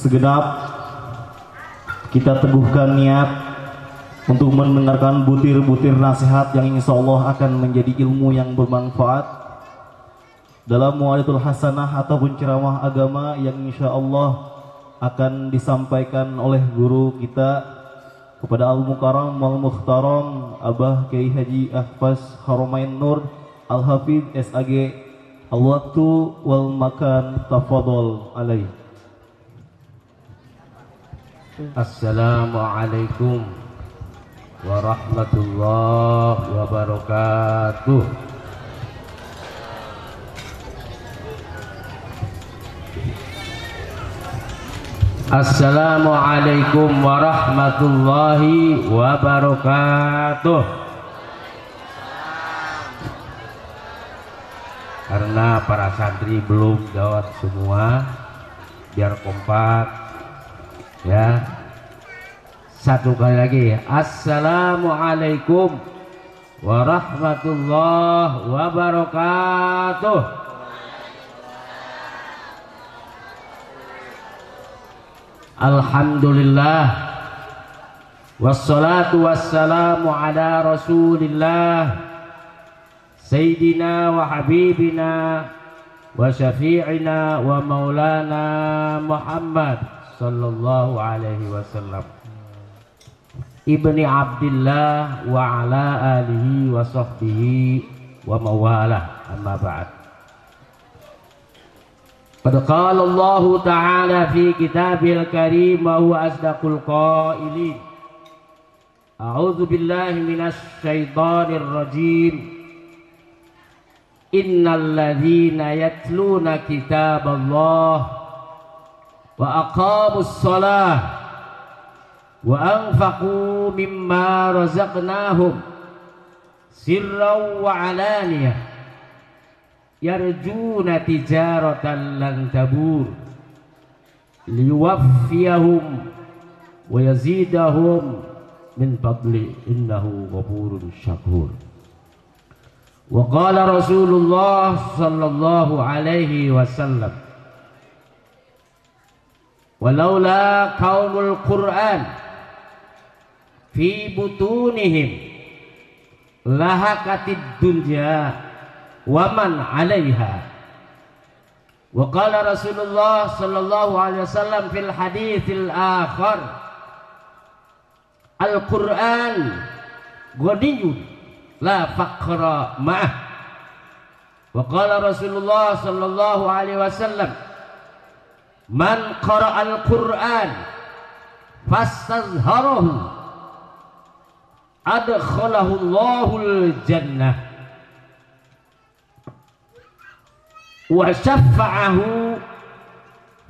segenap kita teguhkan niat untuk mendengarkan butir-butir nasihat yang insya Allah akan menjadi ilmu yang bermanfaat dalam mu'alitul hasanah ataupun ceramah agama yang insya Allah akan disampaikan oleh guru kita kepada Al-Mukarram Wal-Mukhtaram Abah Kiai Haji Ahfaz Haramain Nur Al-Hafidh SAG. Al-Waktu wal makan tafadhol alaih. Assalamualaikum warahmatullahi wabarakatuh. Assalamualaikum warahmatullahi wabarakatuh. Karena para santri belum jawab semua, biar kompak ya. Satu kali lagi. Assalamualaikum warahmatullahi wabarakatuh. Alhamdulillah wassalatu wassalamu ala rasulillah Sayyidina wa habibina wa syafi'ina wa maulana Muhammad sallallahu alaihi wasallam ibni Abdillah wa ala alihi wa sahbihi wa mawalah, amma ba'd. Qad qala Allah ta'ala fi kitabil karim wa huwa asdaqul qailin. A'udzu billahi minasy syaithanir rajim. Innal ladzina yatluna kitaballah wa aqamus shalah wa anfaqu mimma razaqnahum sirran wa alaniyah yarjuna tijaratan lan tabur liwaffiyahum wa yazidahum min fadli innahu ghafurun syakur. Wa qala Rasulullah sallallahu alaihi wasallam walaula qaumul Qur'an fi butunihim lahakatid dunya wa man 'alaiha. Wa qala Rasulullah sallallahu alaihi wasallam fil haditsil akhar al-Qur'an ghaniyun la faqra ma'ah. Wa qala Rasulullah sallallahu alaihi wasallam man qara'al Qur'an fastazharahu adkhalahu Allahul jannah wa syafa'ahu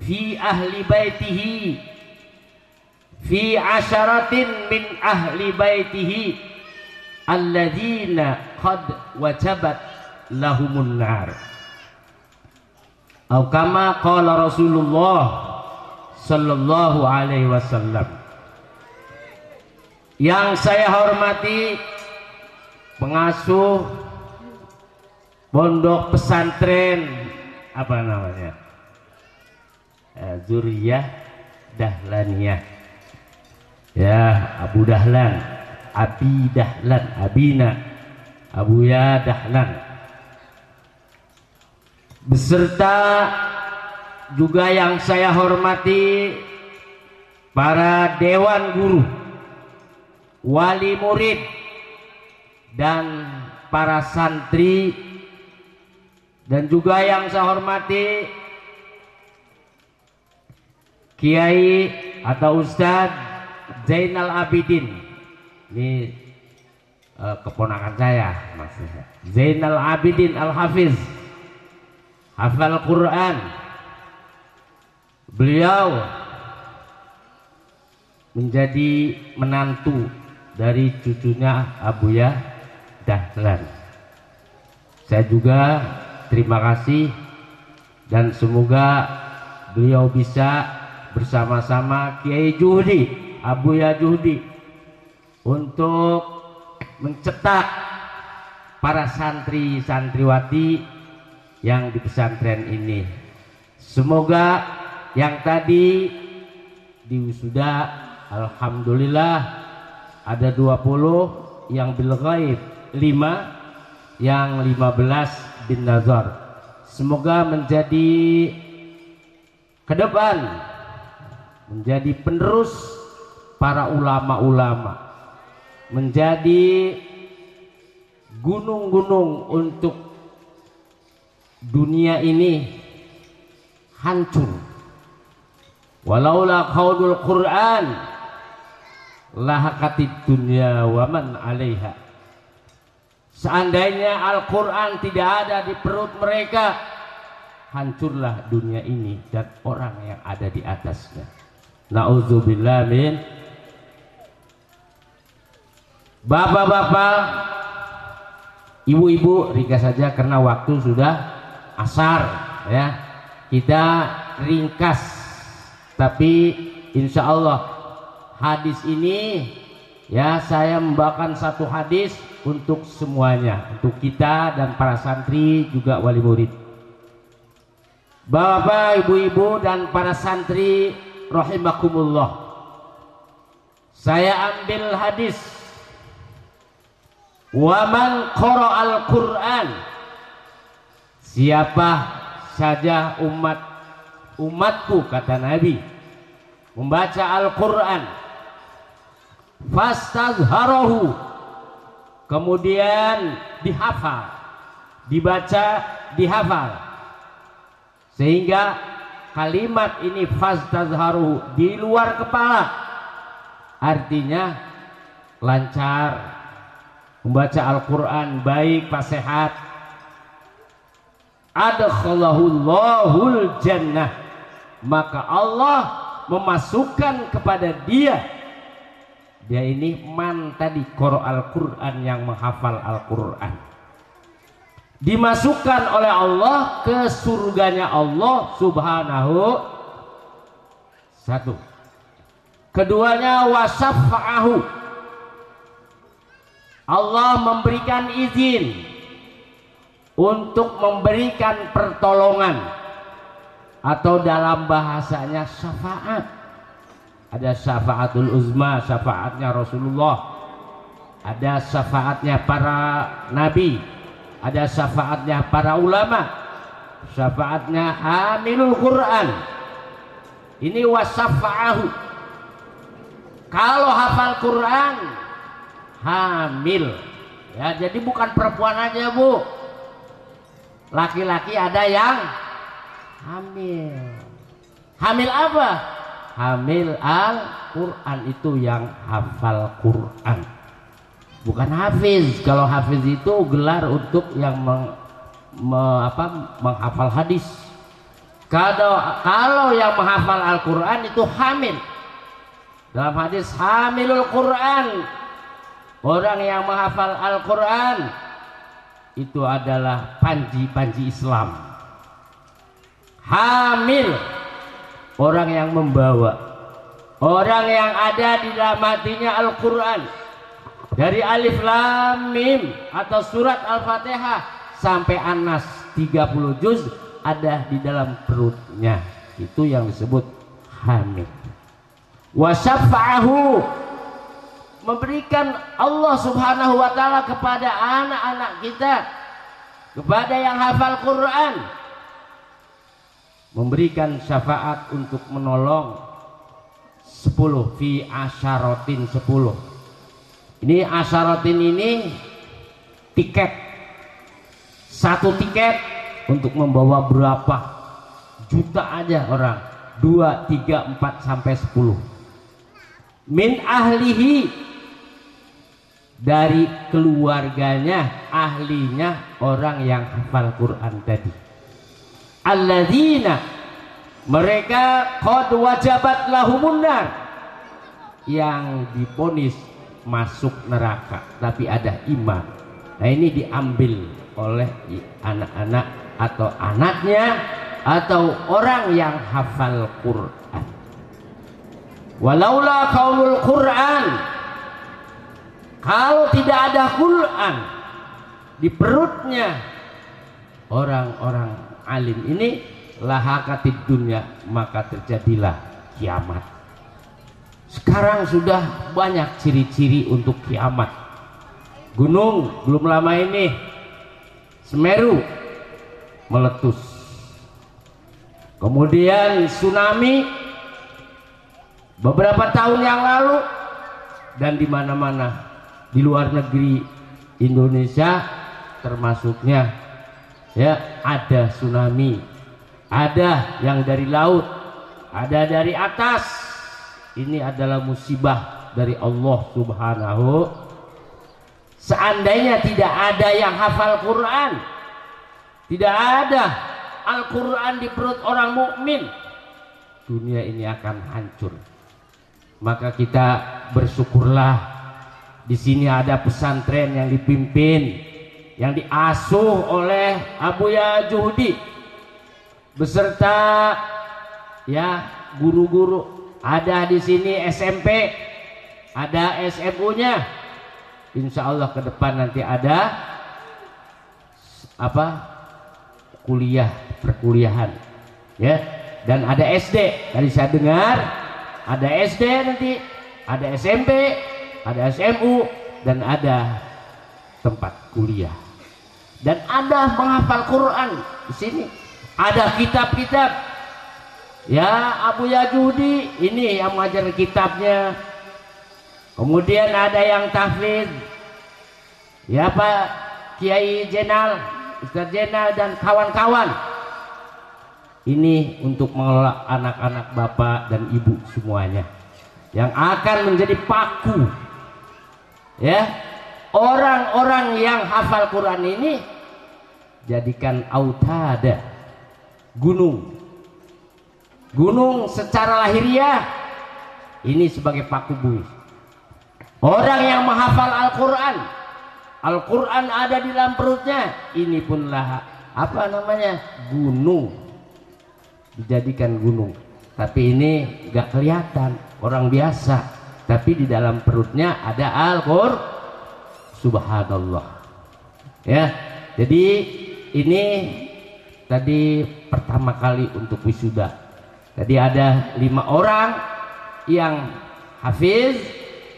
fi ahli baitihi fi asyaratin min ahli baitihi alladzina qad wajabat lahumun nar. Atau kama qala Rasulullah sallallahu alaihi wasallam. Yang saya hormati pengasuh pondok pesantren apa namanya? Zuriyah Dahlaniyah. Ya, Abu Dahlan, Abi Dahlan, Abina, Abuya Dahlan, beserta juga yang saya hormati para dewan guru, wali murid, dan para santri, dan juga yang saya hormati Kiai atau Ustadz Zainal Abidin. Ini keponakan saya, maksudnya Zainal Abidin Al-Hafiz, hafal Quran. Beliau menjadi menantu dari cucunya Abuya Dahlan. Saya juga terima kasih dan semoga beliau bisa bersama-sama Kiai Juhdi, Abuya Juhdi, untuk mencetak para santri-santriwati yang di pesantren ini. Semoga yang tadi di wisuda. Alhamdulillah ada 20 yang bil ghaib, 5 yang 15 bin nazar. Semoga menjadi ke depan menjadi penerus para ulama-ulama, menjadi gunung-gunung untuk dunia ini hancur. Walaula qaulul Qur'an lahakatid dunya wa man 'alaiha. Seandainya Al-Qur'an tidak ada di perut mereka, hancurlah dunia ini dan orang yang ada di atasnya. Nauzubillah min. Bapak-bapak, ibu-ibu, ringkas saja karena waktu sudah asar ya. Kita ringkas, tapi insya Allah hadis ini ya, saya membawakan satu hadis untuk semuanya, untuk kita dan para santri juga wali murid. Bapak, ibu-ibu dan para santri rahimakumullah, saya ambil hadis wa man qara'al Qur'an, siapa saja umatku kata Nabi membaca Al-Qur'an, fastazharahu, kemudian dihafal, dibaca, dihafal, sehingga kalimat ini fastazharuhu di luar kepala, artinya lancar membaca Al-Quran, baik fasihat, adkhalahul jannah, maka Allah memasukkan kepada dia ini man tadi qara'al Quran, yang menghafal Al-Quran, dimasukkan oleh Allah ke surganya Allah subhanahu. Satu. Keduanya wasafa'ahu, Allah memberikan izin untuk memberikan pertolongan, atau dalam bahasanya syafaat. Ada syafaatul uzma, syafaatnya Rasulullah, ada syafaatnya para nabi, ada syafaatnya para ulama, syafaatnya hamilul Quran. Ini wasafa'ahu. Kalau hafal Quran hamil ya, jadi bukan perempuan aja bu, laki-laki ada yang hamil. Hamil apa? Hamil Al-Quran, itu yang hafal Quran, bukan hafiz. Kalau hafiz itu gelar untuk yang menghafal hadis. Kalau yang menghafal Al-Quran itu hamil. Dalam hadis hamilul Quran, orang yang menghafal Al-Quran itu adalah panji-panji Islam. Hamil, orang yang membawa, orang yang ada di dalam hatinya Al-Quran, dari Alif Lam Mim atau surat Al-Fatihah sampai An-Nas 30 juz ada di dalam perutnya. Itu yang disebut hamil. Wasyafa'ahu, memberikan Allah subhanahu wa ta'ala kepada anak-anak kita, kepada yang hafal Quran, memberikan syafaat untuk menolong 10 fi asyaratin 10. Ini asyaratin ini tiket, satu tiket untuk membawa berapa juta aja orang, 2, 3, 4 sampai 10. Min ahlihi, dari keluarganya, ahlinya orang yang hafal Quran tadi. Alladzina, mereka qad wajabat lahumun nar, yang diponis masuk neraka tapi ada iman. Nah ini diambil oleh anak-anak atau anaknya atau orang yang hafal Quran. Walaula qaulul Quran, kalau tidak ada Quran di perutnya orang-orang alim ini, lahakatid dunya, maka terjadilah kiamat. Sekarang sudah banyak ciri-ciri untuk kiamat. Gunung belum lama ini Semeru meletus. Kemudian tsunami beberapa tahun yang lalu, dan di mana-mana di luar negeri Indonesia termasuknya ya, ada tsunami, ada yang dari laut, ada dari atas. Ini adalah musibah dari Allah Subhanahu. Seandainya tidak ada yang hafal Quran, tidak ada Al-Quran di perut orang mukmin, dunia ini akan hancur. Maka kita bersyukurlah di sini ada pesantren yang dipimpin, yang diasuh oleh Abuya Juhdi beserta ya guru-guru. Ada di sini SMP, ada SMU-nya. Insya Allah ke depan nanti ada apa? Kuliah, perkuliahan, ya. Dan ada SD. Tadi saya dengar ada SD nanti, ada SMP, ada SMU, dan ada tempat kuliah. Dan ada menghafal Quran di sini. Ada kitab-kitab. Ya, Abuya Juhdi ini yang mengajar kitabnya. Kemudian ada yang tahfidz. Ya, Pak Kiai Jenal, Ustaz Jenal dan kawan-kawan. Ini untuk mengelola anak-anak bapak dan ibu semuanya yang akan menjadi paku. Ya, orang-orang yang hafal Quran ini jadikan autada, gunung. Gunung secara lahiriah ini sebagai paku bumi. Orang yang menghafal Al-Quran, Al-Quran ada di dalam perutnya, ini punlah apa namanya, gunung, dijadikan gunung. Tapi ini gak kelihatan, orang biasa, tapi di dalam perutnya ada Al-Quran. Subhanallah. Ya, jadi ini tadi pertama kali untuk wisuda. Jadi ada 5 orang yang hafiz,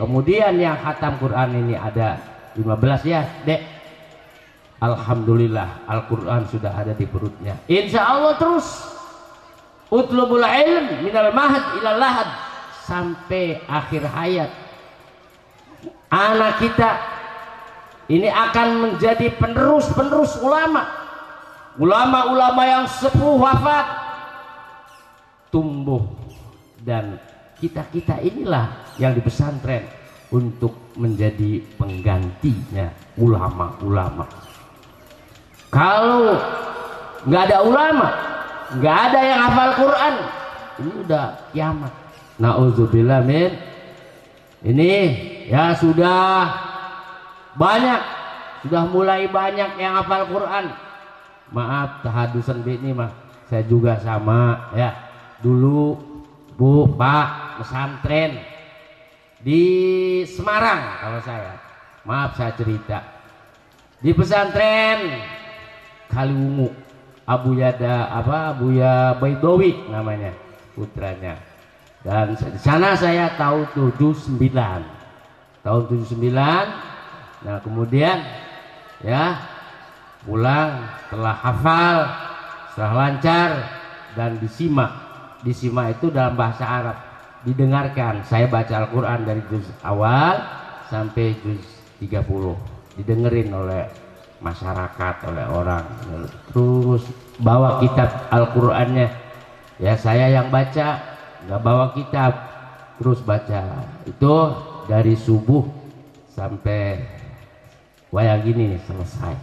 kemudian yang khatam Quran ini ada 15 ya, Dek. Alhamdulillah Al-Quran sudah ada di perutnya. Insya Allah terus utlubul ilm minal mahad ilal lahad sampai akhir hayat. Anak kita ini akan menjadi penerus-penerus ulama. Ulama-ulama yang sepuh wafat, tumbuh, dan kita-kita inilah yang di pesantren untuk menjadi penggantinya ulama-ulama. Kalau nggak ada ulama, nggak ada yang hafal Quran, ini udah kiamat. Nauzubillah min. Ini ya sudah banyak, sudah mulai banyak yang hafal Quran. Maaf tahadusan ini mah, saya juga sama ya. Dulu Bu, Pak, pesantren di Semarang kalau saya. Maaf saya cerita. Di pesantren Kaliwungu, Abuya Baidowi namanya putranya. Dan di sana saya tahun 79. Tahun 79. Nah, kemudian ya pulang setelah hafal, setelah lancar dan disimak. Disimak itu dalam bahasa Arab, didengarkan. Saya baca Al-Quran dari juz awal sampai juz 30, didengerin oleh masyarakat, oleh orang. Terus bawa kitab Al-Qurannya, ya saya yang baca, nggak bawa kitab, terus baca. Itu dari subuh sampai wayang gini selesai.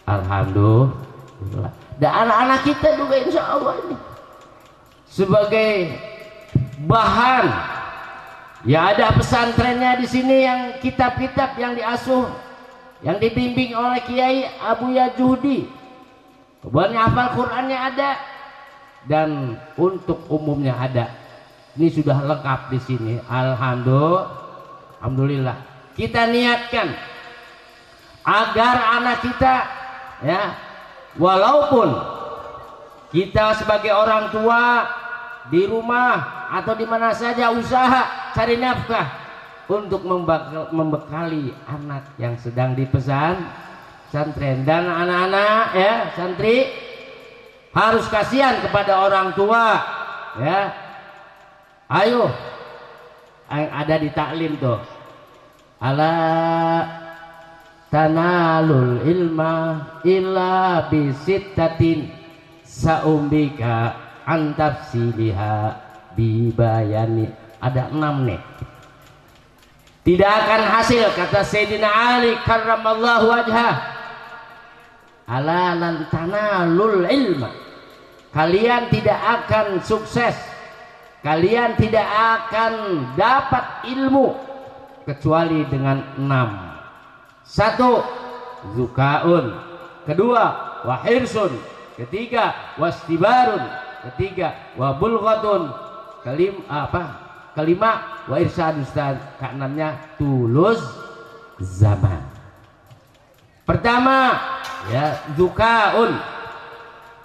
Alhamdulillah. Dan anak-anak kita juga insya Allah ini sebagai bahan. Ya, ada pesantrennya di sini yang kitab-kitab yang diasuh, yang dibimbing oleh Kiai Abuya Juhdi. Kemudian hafal Qurannya ada, dan untuk umumnya ada. Ini sudah lengkap di sini. Alhamdulillah. Kita niatkan agar anak kita ya, walaupun kita sebagai orang tua di rumah atau di mana saja usaha cari nafkah untuk membekali anak yang sedang di pesantren. Dan anak-anak ya santri harus kasihan kepada orang tua ya. Ayo yang ada di taklim tuh, ala tanalul ilma illa bisittatin saumbika antafsiliha bibayani. Ada 6 nih. Tidak akan hasil, kata Sayyidina Ali karramallahu wajhah, ala lan tanalul ilma, kalian tidak akan sukses, kalian tidak akan dapat ilmu kecuali dengan 6. 1 zukaun, kedua wahirsun, ketiga wastibarun, ketiga wabulghatun, kelima wa irsyadus, keenamnya tulus zaman. Pertama ya zukaun,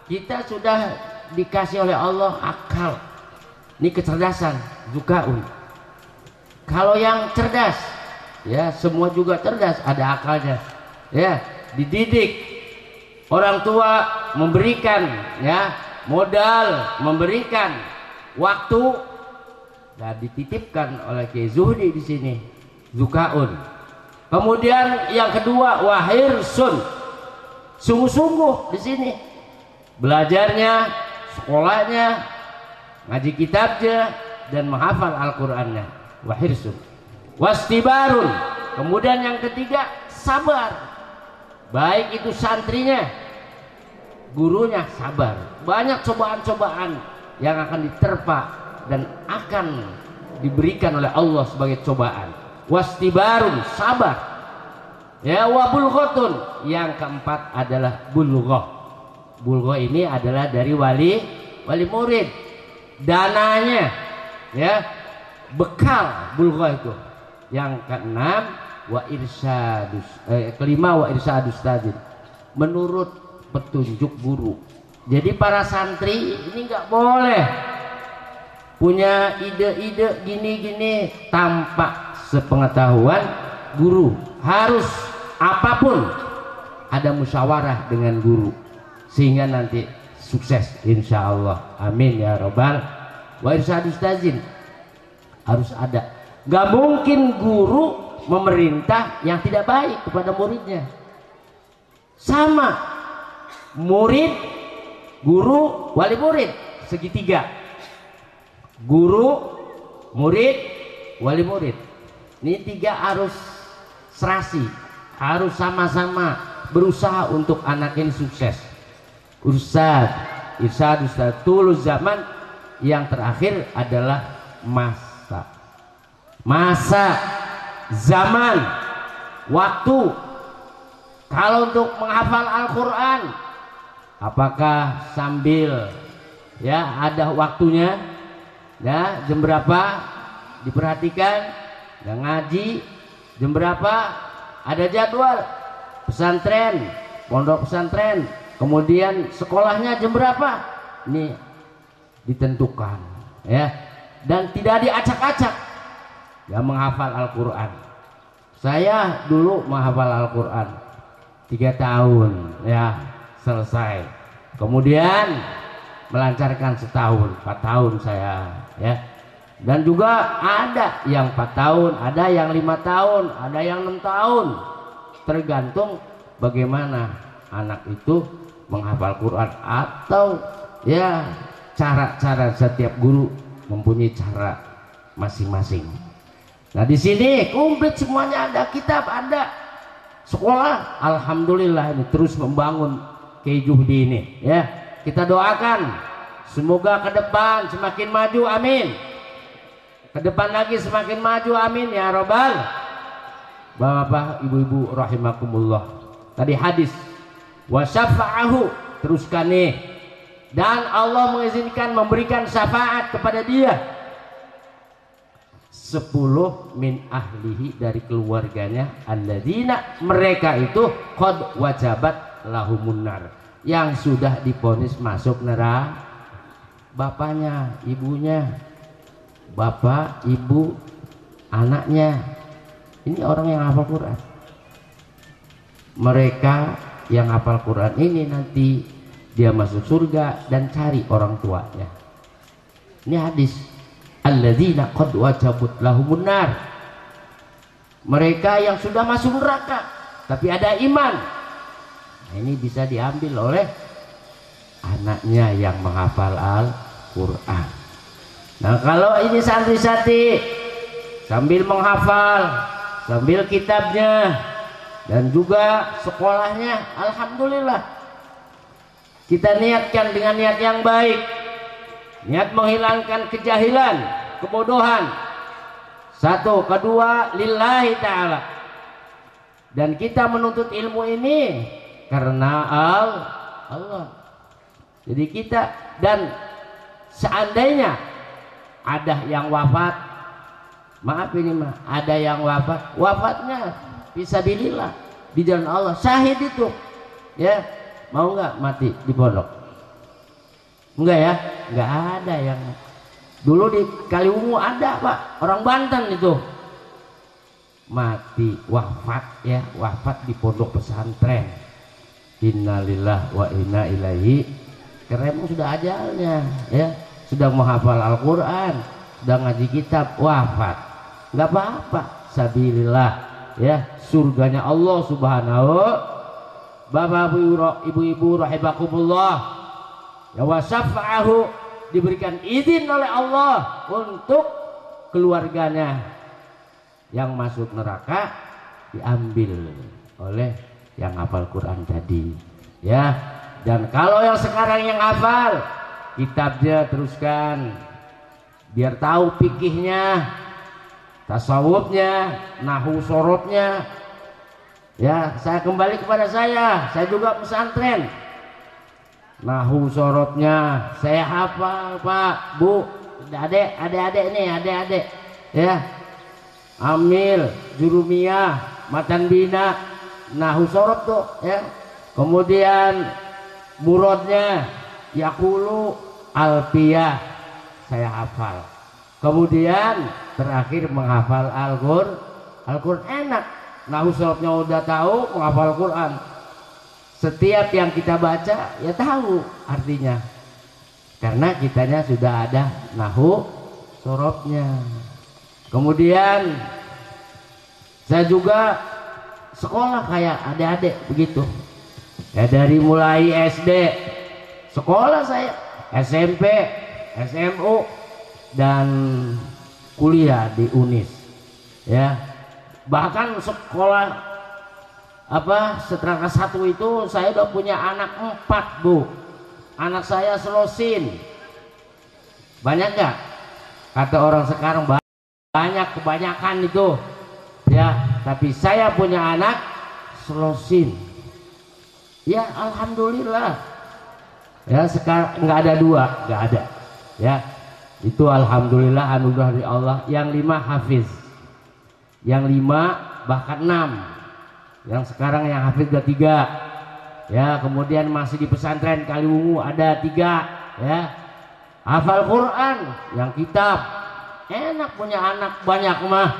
kita sudah dikasih oleh Allah akal, ini kecerdasan, zukaun. Kalau yang cerdas ya semua juga cerdas, ada akalnya ya, dididik, orang tua memberikan ya modal, memberikan waktu, dan dititipkan oleh Kiai Zuhdi di sini zukaun. Kemudian yang kedua wahirsun, sungguh-sungguh di sini belajarnya, sekolahnya, ngaji kitabnya, dan menghafal Al-Qur'annya, wahirsun. Wastibarun, kemudian yang ketiga sabar, baik itu santrinya, gurunya sabar. Banyak cobaan-cobaan yang akan diterpa dan akan diberikan oleh Allah sebagai cobaan. Wastibarun, sabar ya. Wabulghotun, yang keempat adalah bulghah. Bulghah ini adalah dari wali murid, dananya ya, bekal bulghah itu. Yang keenam kelima wa irsyadus tadin, menurut petunjuk guru. Jadi para santri ini nggak boleh punya ide-ide gini-gini tanpa sepengetahuan guru. Harus apapun ada musyawarah dengan guru sehingga nanti sukses insya Allah. Amin ya robbal wa irsyadus tazin, harus ada. Nggak mungkin guru memerintah yang tidak baik kepada muridnya. Sama murid, guru, wali murid, segitiga. Guru, murid, wali murid, ini 3 harus serasi, harus sama-sama berusaha untuk anak ini sukses. Ustaz, irsyad, ustaz, tulus zaman. Yang terakhir adalah masa, zaman, waktu. Kalau untuk menghafal Al-Quran, apakah sambil ya ada waktunya ya, jam berapa diperhatikan, ya, ngaji jam berapa, ada jadwal pesantren, pondok pesantren, kemudian sekolahnya jam berapa, ini ditentukan ya, dan tidak diacak-acak ya menghafal Al-Quran. Saya dulu menghafal Al-Quran 3 tahun ya selesai, kemudian melancarkan setahun, 4 tahun saya ya. Dan juga ada yang 4 tahun, ada yang 5 tahun, ada yang 6 tahun, tergantung bagaimana anak itu menghafal Quran, atau ya cara-cara setiap guru mempunyai cara masing-masing. Nah di sini komplit semuanya, ada kitab, ada sekolah. Alhamdulillah ini terus membangun Kiai Zuhdi ini ya. Kita doakan semoga ke depan semakin maju, amin. Ke depan lagi semakin maju, amin ya robbal. Bapak, ibu-ibu rahimakumullah. Tadi hadis wa syafa'ahu, teruskan nih. Dan Allah mengizinkan memberikan syafaat kepada dia 10 min ahlihi, dari keluarganya, alladzina, mereka itu qad wajabat lahumun nar, yang sudah divonis masuk neraka. Bapaknya, ibunya, bapak, ibu, anaknya. Ini orang yang hafal Quran. Mereka yang hafal Quran ini nanti dia masuk surga dan cari orang tuanya. Ini hadis. Alladzina qad wajabut lahumun nar. Mereka yang sudah masuk neraka tapi ada iman. Nah, ini bisa diambil oleh anaknya yang menghafal Al-Quran. Nah, kalau ini santri-santri sambil menghafal, sambil kitabnya dan juga sekolahnya, alhamdulillah kita niatkan dengan niat yang baik, niat menghilangkan kejahilan, kebodohan. Satu, kedua, lillahi ta'ala. Dan kita menuntut ilmu ini karena Allah. Jadi kita, dan seandainya ada yang wafat, maaf ini mah, ada yang wafat, wafatnya fisabilillah di jalan Allah, syahid itu, ya, mau nggak mati di pondok? Enggak ya, nggak ada yang. Dulu di Kaliwungu ada Pak, orang Banten itu mati wafat, ya, wafat di pondok pesantren. Innalillah wa inna ilaihi. Karena sudah ajalnya, ya, sudah menghafal Al-Quran, sudah ngaji kitab, wafat, nggak apa-apa, sabilillah, ya, surganya Allah Subhanahu. Bapak ibu-ibu rahimakumullah, ya, wasafa'ahu, diberikan izin oleh Allah untuk keluarganya yang masuk neraka diambil oleh yang hafal Quran tadi, ya. Dan kalau yang sekarang yang hafal kitabnya teruskan biar tahu fikihnya, tasawufnya, nahwu sorotnya, ya. Saya kembali kepada saya juga pesantren. Nahwu sorotnya saya hafal Pak, Bu, adik-adik nih, adik-adik, ya. Amil, jurumiyah, matan bina, nahwu sorot tuh, ya. Kemudian murodnya, yakulu, alfiyah, saya hafal. Kemudian terakhir menghafal Al-Quran, enak. Nahwu sorotnya udah tahu, menghafal Quran. Setiap yang kita baca ya tahu artinya, karena kitanya sudah ada nahwu sorotnya. Kemudian saya juga sekolah kayak adik-adik begitu, ya, dari mulai SD sekolah saya, SMP, SMU, dan kuliah di UNIS, ya. Bahkan sekolah setelah kelas 1 itu saya udah punya anak 4, Bu. Anak saya selosin. Banyak nggak? Kata orang sekarang banyak, kebanyakan itu, ya. Tapi saya punya anak selosin, ya, alhamdulillah, ya. Sekarang nggak ada 2, nggak ada, ya. Itu alhamdulillah anugerah dari Allah. Yang 5 hafiz, yang 5 bahkan 6. Yang sekarang yang hafiz udah 3, ya. Kemudian masih di pesantren Kaliwungu ada 3, ya. Hafal Quran, yang kitab, enak punya anak banyak mah.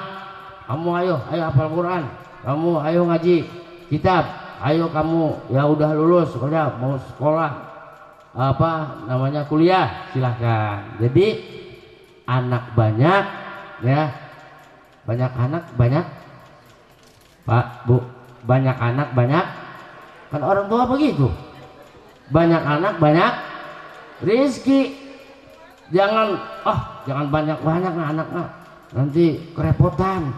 Kamu ayo hafal Quran, kamu ayo ngaji kitab, ayo kamu ya udah lulus, udah mau sekolah kuliah, silahkan. Jadi anak banyak, ya, banyak anak banyak, Pak, Bu, banyak anak banyak, kan orang tua begitu, banyak anak banyak rezeki. Jangan banyak anak, nanti kerepotan.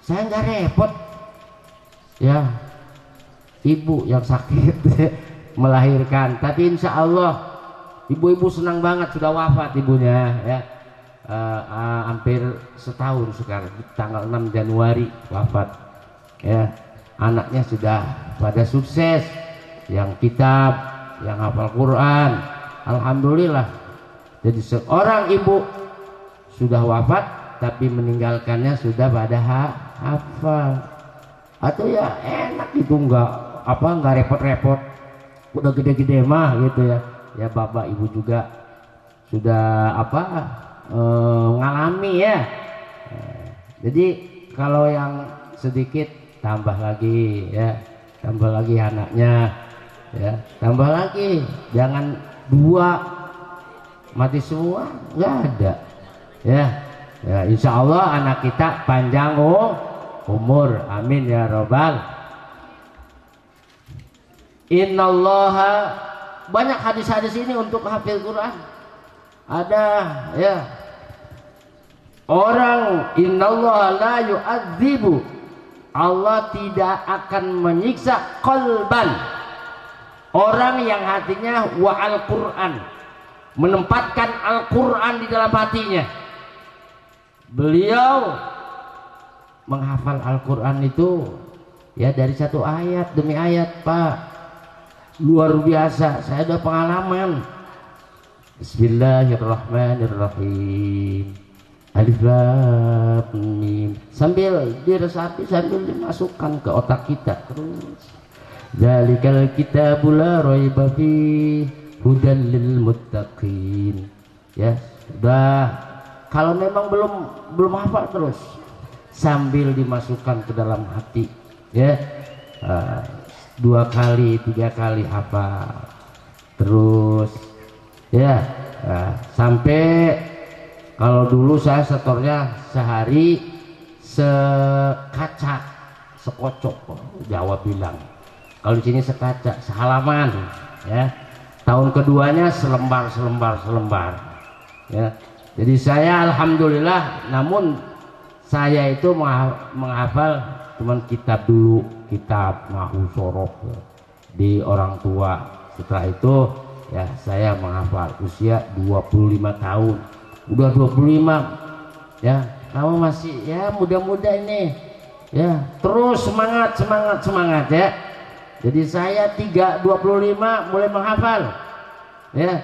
Saya nggak repot, ya, ibu yang sakit melahirkan, tapi insya Allah ibu-ibu senang banget sudah wafat ibunya, ya. Hampir setahun sekarang, tanggal 6 Januari wafat, ya. Anaknya sudah pada sukses, yang kitab, yang hafal Quran, alhamdulillah. Jadi seorang ibu sudah wafat tapi meninggalkannya sudah pada hafal. Atau ya enak gitu, nggak repot-repot, udah gede-gede mah gitu, ya. Ya bapak ibu juga sudah ngalami, ya. Jadi kalau yang sedikit tambah lagi ya, tambah lagi anaknya ya, tambah lagi, jangan 2 mati semua, nggak ada ya. Ya insya Allah anak kita panjang umur, amin ya robbal. Innallaha, banyak hadis-hadis ini untuk hafil Quran ada ya. Orang innallaha la yu'adzibu, Allah tidak akan menyiksa qalban, orang yang hatinya wa al-Quran, menempatkan Al-Quran di dalam hatinya. Beliau menghafal Al-Quran itu ya dari satu ayat demi ayat, Pak, luar biasa. Saya ada pengalaman. Bismillahirrahmanirrahim, alif lam mim, sambil diresapi, sambil dimasukkan ke otak kita terus. Dzalikal kitabul la raiba fihi hudal lil muttaqin. Ya sudah, kalau memang belum hafal terus sambil dimasukkan ke dalam hati ya. 2 kali 3 kali hafal terus ya. Sampai kalau dulu saya setornya sehari sekaca, sekocok Jawa bilang. Kalau di sini sekaca, sehalaman ya. Tahun keduanya selembar ya. Jadi saya alhamdulillah, namun saya itu menghafal cuman kitab dulu, kitab Nahu Sorof ya, di orang tua. Setelah itu ya saya menghafal usia 25 tahun. Udah 25 ya, kamu masih ya muda-muda ini ya, terus semangat ya. Jadi saya 25 mulai menghafal ya,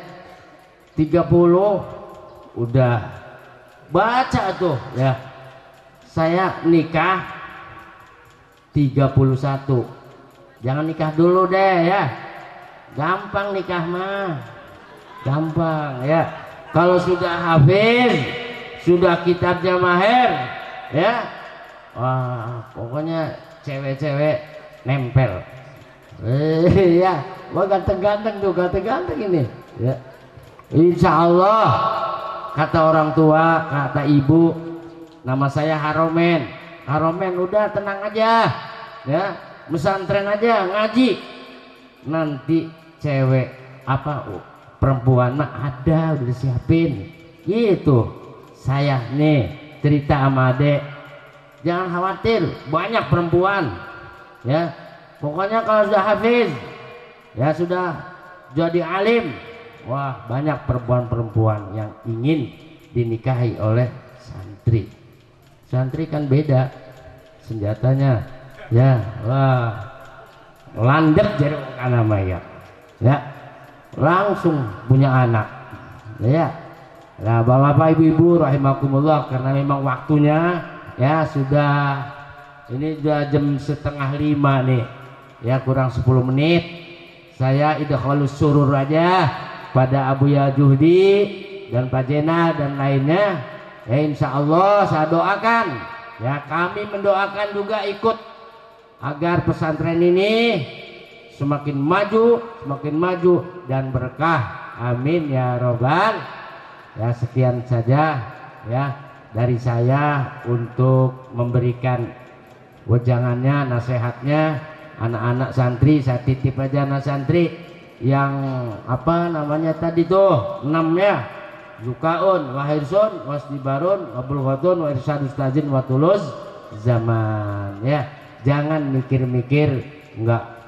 30 udah baca tuh ya. Saya nikah 31, jangan nikah dulu deh ya, gampang nikah mah, gampang ya. Kalau sudah hafiz, sudah kitabnya mahir ya, wah pokoknya cewek-cewek nempel ya. Wah ganteng-ganteng tuh, ganteng-ganteng ini ya. Insya Allah, kata orang tua, kata ibu, nama saya Haromen. Haromen, udah tenang aja ya, pesantren aja ngaji, nanti cewek apa perempuan mah ada, udah disiapin gitu. Saya nih cerita sama adek, jangan khawatir, banyak perempuan ya. Pokoknya kalau sudah hafiz ya, sudah jadi alim, wah banyak perempuan-perempuan yang ingin dinikahi oleh santri. Santri kan beda senjatanya ya, wah landep jadi namanya ya, langsung punya anak ya. Nah bapak-bapak ibu-ibu rahimakumullah, karena memang waktunya ya sudah, ini sudah jam 4:30 nih ya, kurang 10 menit. Saya idkhalus surur aja pada Abu Ya Juhdi dan Pak Jena dan lainnya ya. Insya Allah saya doakan ya, kami mendoakan juga ikut agar pesantren ini semakin maju dan berkah, amin ya robbal ya. Sekian saja ya dari saya untuk memberikan wejangannya, nasihatnya. Anak-anak santri saya titip aja, anak santri yang apa namanya tadi tuh 6 ya, Zukaun, Wahirsun, Wasdibarun, Wabulghatun, Wairsadus Tajin, Watulus Zaman ya. Jangan mikir-mikir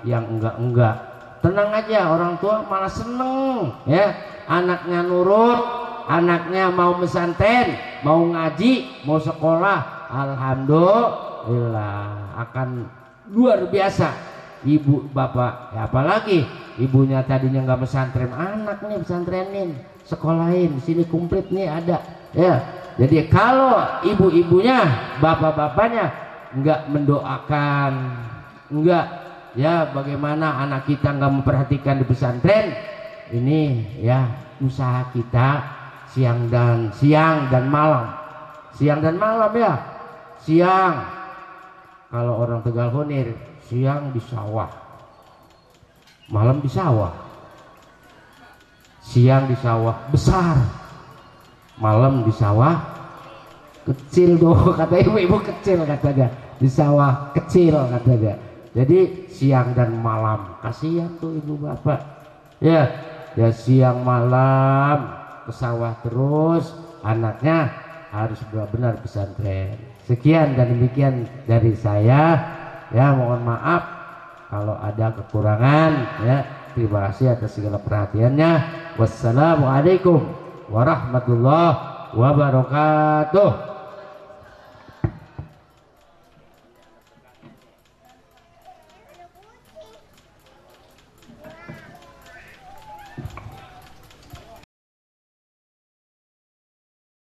yang enggak. Tenang aja, orang tua malah seneng ya, anaknya nurut, anaknya mau pesantren, mau ngaji, mau sekolah, alhamdulillah akan luar biasa. Ibu bapak ya, apalagi ibunya tadinya nggak pesantren, anak nih pesantrenin, sekolahin, sini komplit nih ada ya. Jadi kalau ibu-ibunya, bapak-bapaknya nggak mendoakan, nggak ya, bagaimana anak kita nggak memperhatikan di pesantren ini ya. Usaha kita siang dan malam ya, siang. Kalau orang Tegal Honir, siang di sawah, malam di sawah. Siang di sawah besar, malam di sawah kecil doh, kata ibu-ibu kecil katanya, di sawah kecil katanya. Jadi siang dan malam, kasihan tuh ibu bapak ya, ya siang malam ke sawah terus, anaknya harus benar-benar pesantren. Sekian dan demikian dari saya ya, mohon maaf kalau ada kekurangan ya. Terima kasih atas segala perhatiannya. Wassalamualaikum warahmatullahi wabarakatuh.